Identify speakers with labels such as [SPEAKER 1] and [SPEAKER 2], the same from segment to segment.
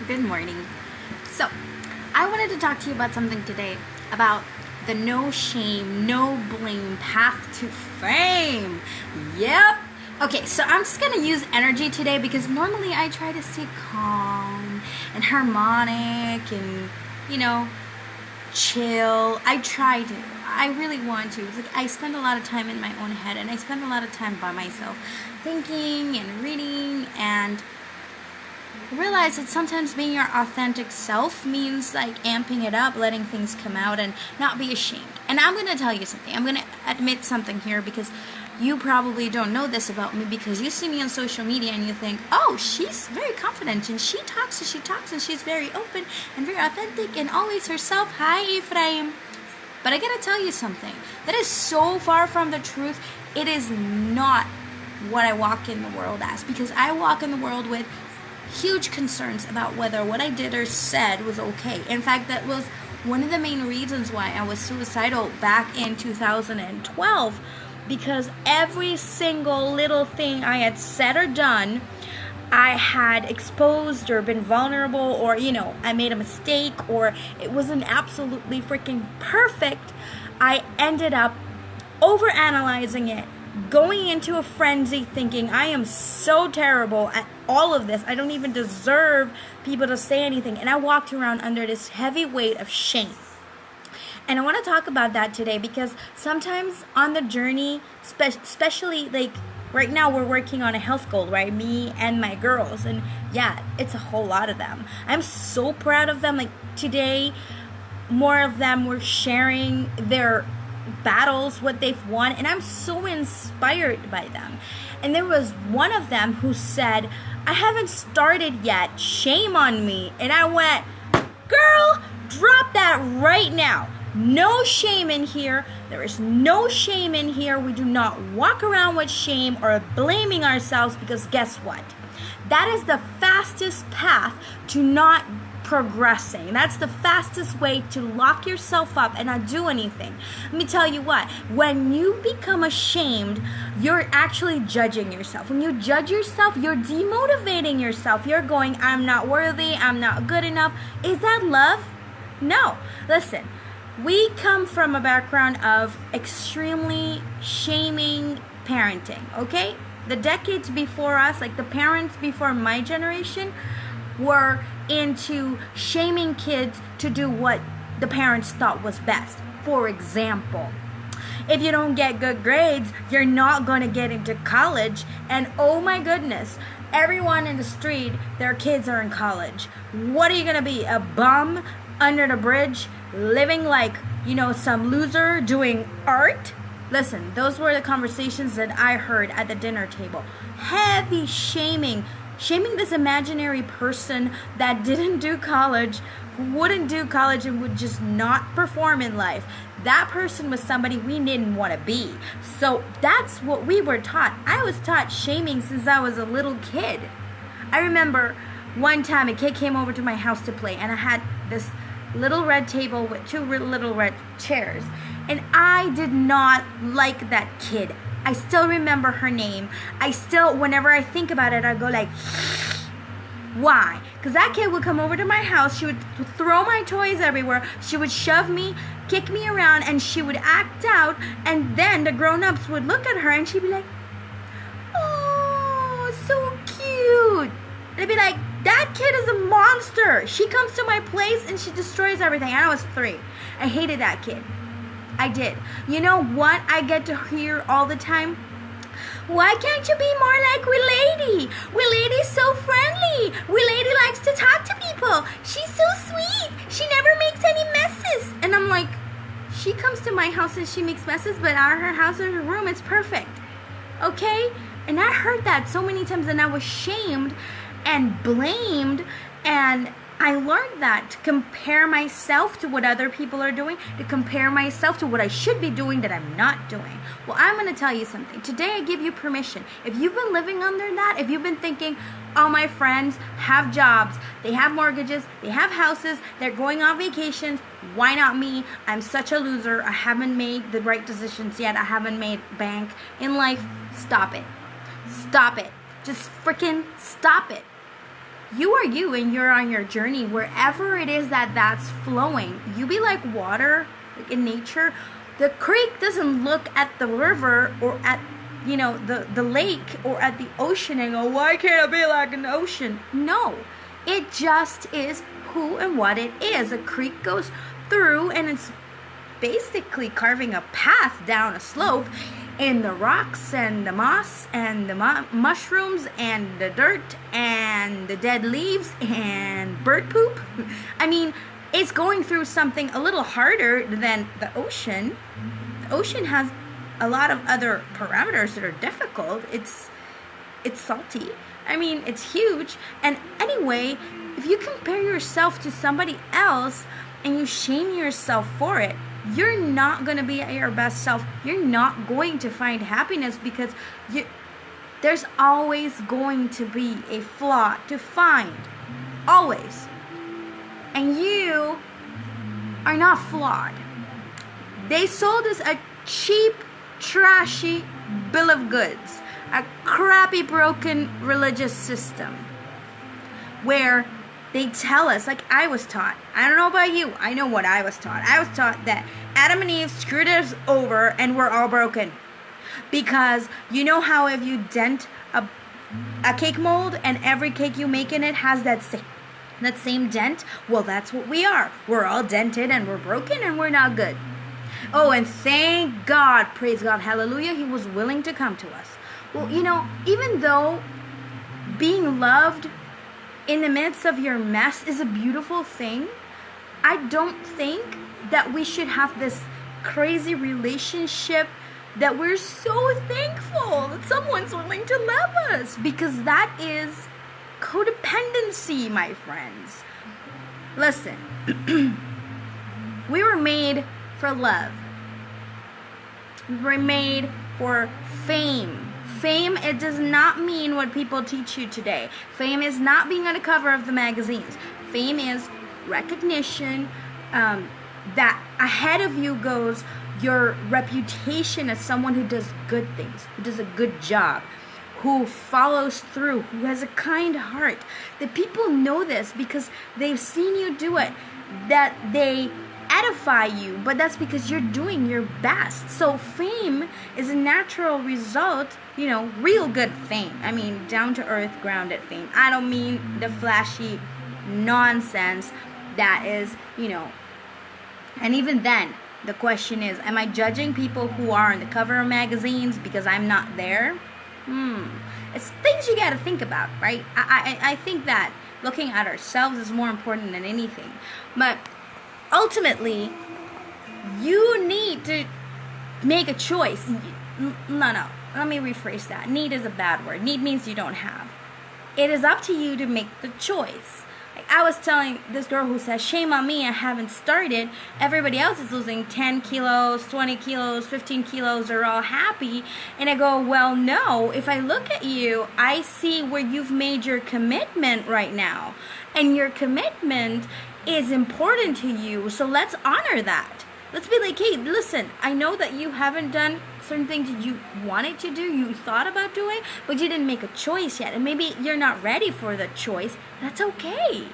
[SPEAKER 1] Good morning. So, I wanted to talk to you about something today about the no shame, no blame path to fame. Yep. Okay, so I'm just going to use energy today because normally I try to stay calm and harmonic and, chill. I try to. I really want to. It's like I spend a lot of time in my own head and I spend a lot of time by myself thinking and reading and realize that sometimes being your authentic self means like amping it up, letting things come out and not be ashamed. And I'm going to tell you something. I'm going to admit something here because you probably don't know this about me because you see me on social media and you think, oh, she's very confident and she talks and she's very open and very authentic and always herself. Hi, Ephraim. But I got to tell you something. That is so far from the truth. It is not what I walk in the world as, because I walk in the world with huge concerns about whether what I did or said was okay. In fact, that was one of the main reasons why I was suicidal back in 2012, because every single little thing I had said or done, I had exposed or been vulnerable, or I made a mistake, or it wasn't absolutely freaking perfect. I ended up overanalyzing it, going into a frenzy thinking I am so terrible at all of this. I don't even deserve people to say anything. And I walked around under this heavy weight of shame. And I want to talk about that today because sometimes on the journey, especially like right now we're working on a health goal, right? Me and my girls. And yeah, it's a whole lot of them. I'm so proud of them. Like today, more of them were sharing their battles, what they've won, and I'm so inspired by them. And there was one of them who said, I haven't started yet, shame on me. And I went, girl, drop that right now. No shame in here. There is no shame in here. We do not walk around with shame or blaming ourselves, because guess what? That is the fastest path to not progressing. That's the fastest way to lock yourself up and not do anything. Let me tell you what, when you become ashamed, you're actually judging yourself. When you judge yourself, you're demotivating yourself. You're going, I'm not worthy, I'm not good enough. Is that love? No. Listen, we come from a background of extremely shaming parenting, okay? The decades before us, like the parents before my generation, were into shaming kids to do what the parents thought was best. For example, if you don't get good grades, you're not going to get into college. And oh my goodness, everyone in the street, their kids are in college. What are you going to be? A bum under the bridge, living like, some loser doing art? Listen, those were the conversations that I heard at the dinner table. Heavy shaming this imaginary person that didn't do college, who wouldn't do college and would just not perform in life. That person was somebody we didn't want to be. So that's what we were taught. I was taught shaming since I was a little kid. I remember one time a kid came over to my house to play, and I had this little red table with two little red chairs. And I did not like that kid. I still remember her name. Whenever I think about it, I go like, why? Because that kid would come over to my house. She would throw my toys everywhere. She would shove me, kick me around, and she would act out. And then the grown-ups would look at her and she'd be like, oh, so cute. And I'd be like, that kid is a monster. She comes to my place and she destroys everything. And I was 3. I hated that kid. I did. You know what I get to hear all the time? Why can't you be more like Willady? Willady's so friendly. Willady likes to talk to people. She's so sweet. She never makes any messes. And I'm like, she comes to my house and she makes messes, but at her house or her room, it's perfect. Okay? And I heard that so many times, and I was shamed and blamed, and I learned that to compare myself to what other people are doing, to compare myself to what I should be doing that I'm not doing. Well, I'm going to tell you something. Today I give you permission. If you've been living under that, if you've been thinking, all my friends have jobs, they have mortgages, they have houses, they're going on vacations, why not me? I'm such a loser. I haven't made the right decisions yet. I haven't made bank in life. Stop it. Stop it. Just freaking stop it. You are you, and you're on your journey wherever it is that's flowing. You be like water, like in nature. The creek doesn't look at the river or at the lake or at the ocean and go, why can't I be like an ocean? No, it just is who and what it is. A creek goes through, and it's basically carving a path down a slope, and the rocks and the moss and the mushrooms and the dirt and the dead leaves and bird poop. I mean, it's going through something a little harder than the ocean. The ocean has a lot of other parameters that are difficult. It's salty. I mean, it's huge. And anyway, if you compare yourself to somebody else and you shame yourself for it, you're not going to be at your best self. You're not going to find happiness, because there's always going to be a flaw to find. Always. And you are not flawed. They sold us a cheap, trashy bill of goods. A crappy, broken religious system where they tell us, like I was taught. I don't know about you. I know what I was taught. I was taught that Adam and Eve screwed us over and we're all broken. Because you know how if you dent a cake mold and every cake you make in it has that same dent? Well, that's what we are. We're all dented and we're broken and we're not good. Oh, and thank God, praise God, hallelujah, He was willing to come to us. Well, even though being loved in the midst of your mess is a beautiful thing, I don't think that we should have this crazy relationship that we're so thankful that someone's willing to love us, because that is codependency, my friends. Listen, we were made for love. We were made for fame. Fame, it does not mean what people teach you today. Fame is not being on the cover of the magazines. Fame is recognition, that ahead of you goes your reputation as someone who does good things, who does a good job, who follows through, who has a kind heart. The people know this because they've seen you do it, that they edify you, but that's because you're doing your best. So fame is a natural result, real good fame. I mean, down to earth, grounded fame. I don't mean the flashy nonsense that is, and even then, the question is, am I judging people who are on the cover of magazines because I'm not there? It's things you got to think about, right? I think that looking at ourselves is more important than anything. But ultimately, you need to make a choice. No. Let me rephrase that. Need is a bad word. Need means you don't have. It is up to you to make the choice. Like I was telling this girl who says, shame on me, I haven't started. Everybody else is losing 10 kilos, 20 kilos, 15 kilos. They're all happy. And I go, well, no. If I look at you, I see where you've made your commitment right now. And your commitment is important to you, so let's honor that. Let's be like, hey, listen, I know that you haven't done certain things that you wanted to do, you thought about doing, but you didn't make a choice yet, and maybe you're not ready for the choice. That's okay.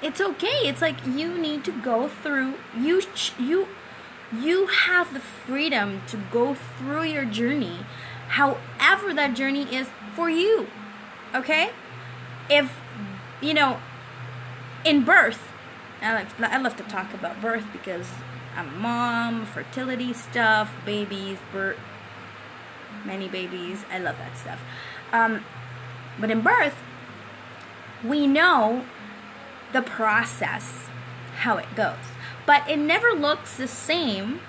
[SPEAKER 1] It's okay. It's like you need to go through, you have the freedom to go through your journey, however that journey is for you, okay? If, in birth, I love to talk about birth because I'm a mom, fertility stuff, babies, birth, many babies. I love that stuff. But in birth, we know the process, how it goes. But it never looks the same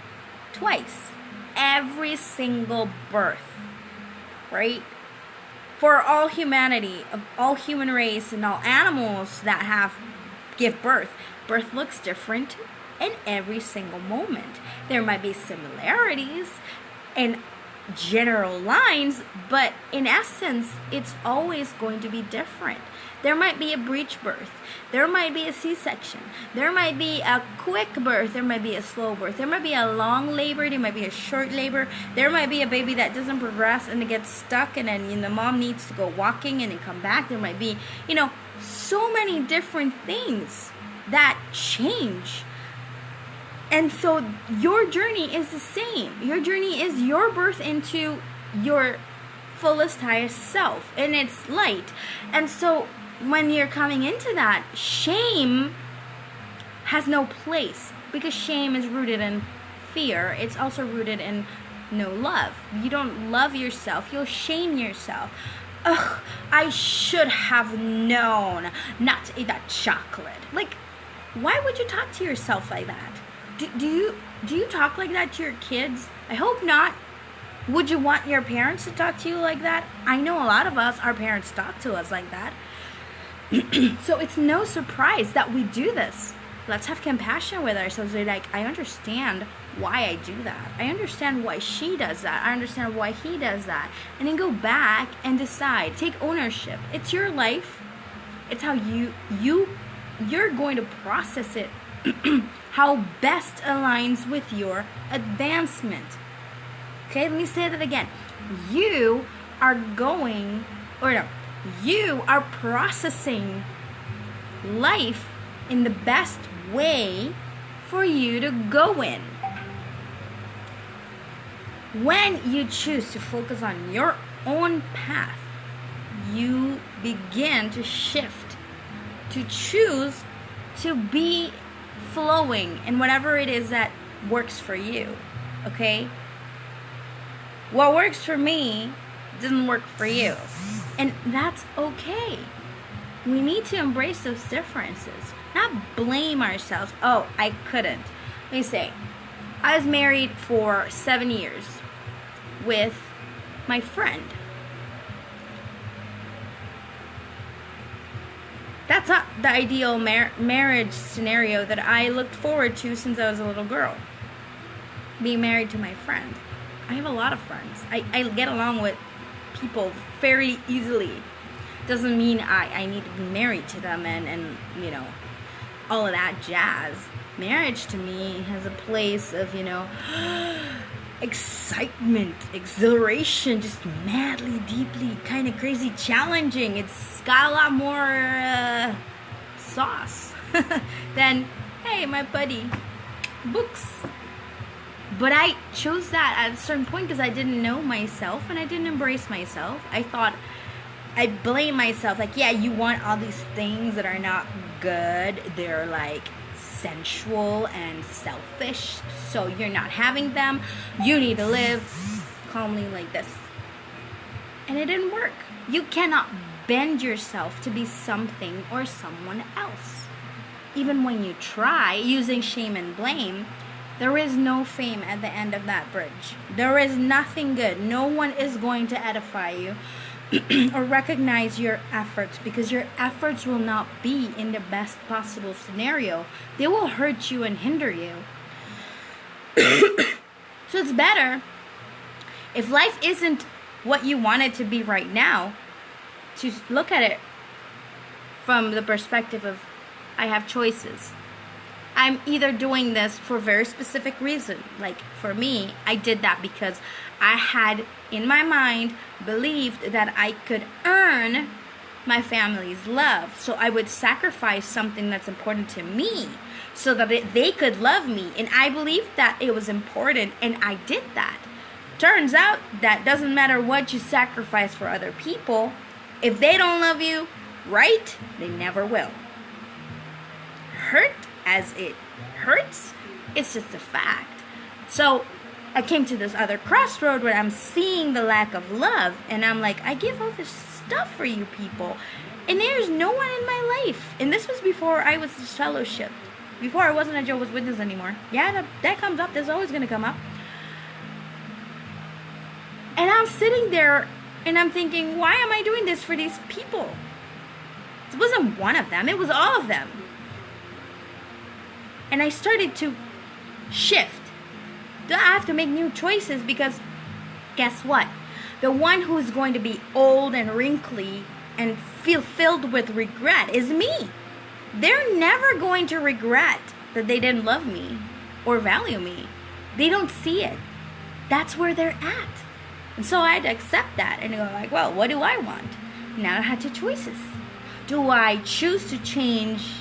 [SPEAKER 1] twice. Every single birth, right? For all humanity, of all human race and all animals that give birth looks different in every single moment. There might be similarities in general lines, but in essence, it's always going to be different. There might be a breech birth. There might be a C-section. There might be a quick birth. There might be a slow birth. There might be a long labor. There might be a short labor. There might be a baby that doesn't progress and it gets stuck, and then the mom needs to go walking and then come back. There might be, so many different things that change. And so your journey is the same. Your journey is your birth into your fullest, highest self, and it's light. And so when you're coming into that, shame has no place, because shame is rooted in fear. It's also rooted in no love. You don't love yourself, you'll shame yourself. Ugh, I should have known not to eat that chocolate. Like, why would you talk to yourself like that? Do you talk like that to your kids? I hope not. Would you want your parents to talk to you like that? I know a lot of us, our parents talk to us like that. So it's no surprise that we do this. Let's have compassion with ourselves. We're like, I understand why I do that. I understand why she does that. I understand why he does that. And then go back and decide. Take ownership. It's your life. It's how you're going to process it. How best aligns with your advancement. Okay, let me say that again. You are processing life in the best way for you to go in. When you choose to focus on your own path, you begin to shift, to choose to be flowing in whatever it is that works for you. Okay? What works for me doesn't work for you. And that's okay. We need to embrace those differences, not blame ourselves. Oh, I couldn't. Let me say, I was married for 7 years with my friend. That's not the ideal marriage scenario that I looked forward to since I was a little girl. Being married to my friend. I have a lot of friends. I get along with people very easily. Doesn't mean I need to be married to them and you know, all of that jazz. Marriage to me has a place of, you know, excitement, exhilaration, just madly, deeply, kind of crazy, challenging. It's got a lot more sauce than, hey, my buddy, books. But I chose that at a certain point because I didn't know myself and I didn't embrace myself. I thought, I blame myself, like, yeah, you want all these things that are not good. They're like sensual and selfish, so you're not having them. You need to live calmly like this. And it didn't work. You cannot bend yourself to be something or someone else. Even when you try using shame and blame, there is no fame at the end of that bridge. There is nothing good. No one is going to edify you or recognize your efforts, because your efforts will not be in the best possible scenario. They will hurt you and hinder you. So it's better, if life isn't what you want it to be right now, to look at it from the perspective of, I have choices. I'm either doing this for a very specific reason. Like for me, I did that because I had in my mind believed that I could earn my family's love. So I would sacrifice something that's important to me so that they could love me. And I believed that it was important, and I did that. Turns out that doesn't matter what you sacrifice for other people. If they don't love you, right? They never will. Hurt as it hurts, it's just a fact. So I came to this other crossroad where I'm seeing the lack of love, and I'm like, I give all this stuff for you people, and there's no one in my life. And this was before I was fellowshipped, before I wasn't a Jehovah's Witness anymore. Yeah, that comes up. That's always going to come up. And I'm sitting there and I'm thinking, why am I doing this for these people? It wasn't one of them, it was all of them. And I started to shift. I have to make new choices, because guess what? The one who's going to be old and wrinkly and feel filled with regret is me. They're never going to regret that they didn't love me or value me. They don't see it. That's where they're at. And so I had to accept that and go like, well, what do I want? Now I had two choices. Do I choose to change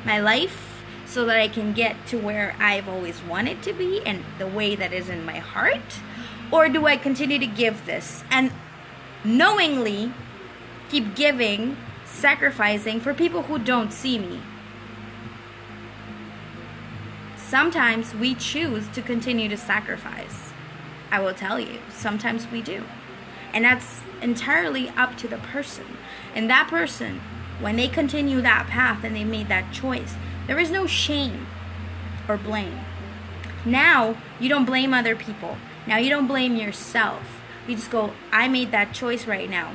[SPEAKER 1] my life so that I can get to where I've always wanted to be and the way that is in my heart? Or do I continue to give this and knowingly keep giving, sacrificing for people who don't see me? Sometimes we choose to continue to sacrifice. I will tell you, sometimes we do. And that's entirely up to the person. And that person, when they continue that path and they made that choice, there is no shame or blame. Now, you don't blame other people. Now you don't blame yourself. You just go, I made that choice right now.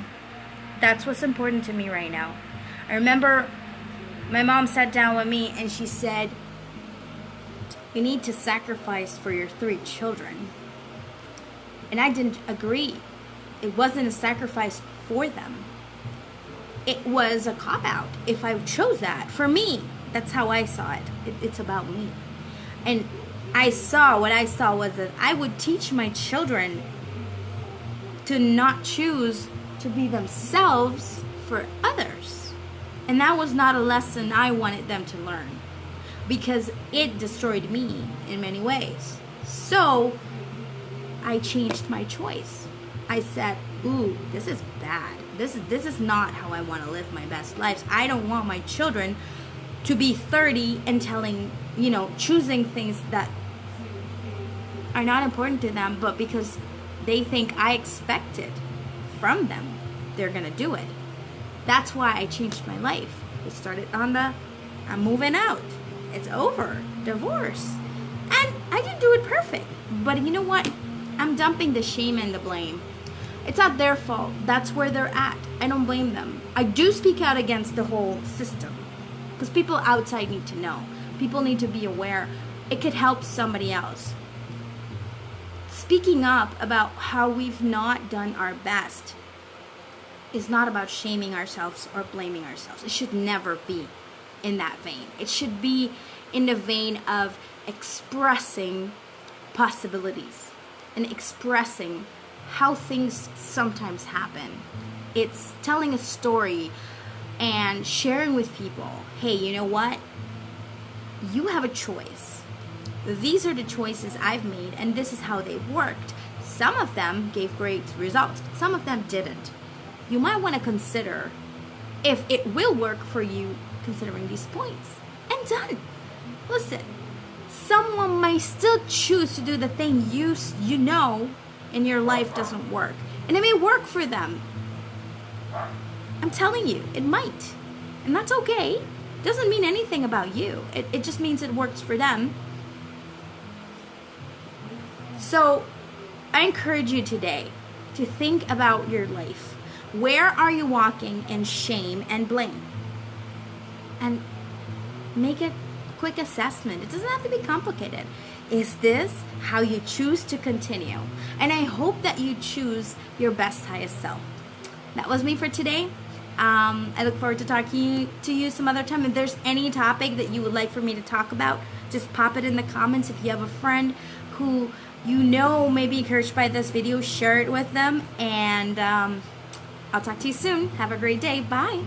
[SPEAKER 1] That's what's important to me right now. I remember my mom sat down with me and she said, you need to sacrifice for your 3 children. And I didn't agree. It wasn't a sacrifice for them. It was a cop-out if I chose that. For me, that's how I saw it. It's about me. And what I saw was that I would teach my children to not choose to be themselves for others. And that was not a lesson I wanted them to learn, because it destroyed me in many ways. So I changed my choice. I said, ooh, this is bad. This is not how I want to live my best lives. I don't want my children to be 30 and choosing things that are not important to them, but because they think I expect it from them, they're going to do it. That's why I changed my life. It started on I'm moving out. It's over. Divorce. And I didn't do it perfect. But you know what? I'm dumping the shame and the blame. It's not their fault. That's where they're at. I don't blame them. I do speak out against the whole system, because people outside need to know. People need to be aware. It could help somebody else. Speaking up about how we've not done our best is not about shaming ourselves or blaming ourselves. It should never be in that vein. It should be in the vein of expressing possibilities and expressing how things sometimes happen. It's telling a story and sharing with people, hey, you know what? You have a choice. These are the choices I've made, and this is how they worked. Some of them gave great results, but some of them didn't. You might want to consider if it will work for you, considering these points. And done. Listen, someone might still choose to do the thing you know in your life doesn't work. And it may work for them. I'm telling you, it might. And that's okay. It doesn't mean anything about you. It just means it works for them. So I encourage you today to think about your life. Where are you walking in shame and blame? And make a quick assessment. It doesn't have to be complicated. Is this how you choose to continue? And I hope that you choose your best, highest self. That was me for today. I look forward to talking to you some other time. If there's any topic that you would like for me to talk about, just pop it in the comments. If you have a friend who you know may be encouraged by this video, share it with them. And I'll talk to you soon. Have a great day. Bye.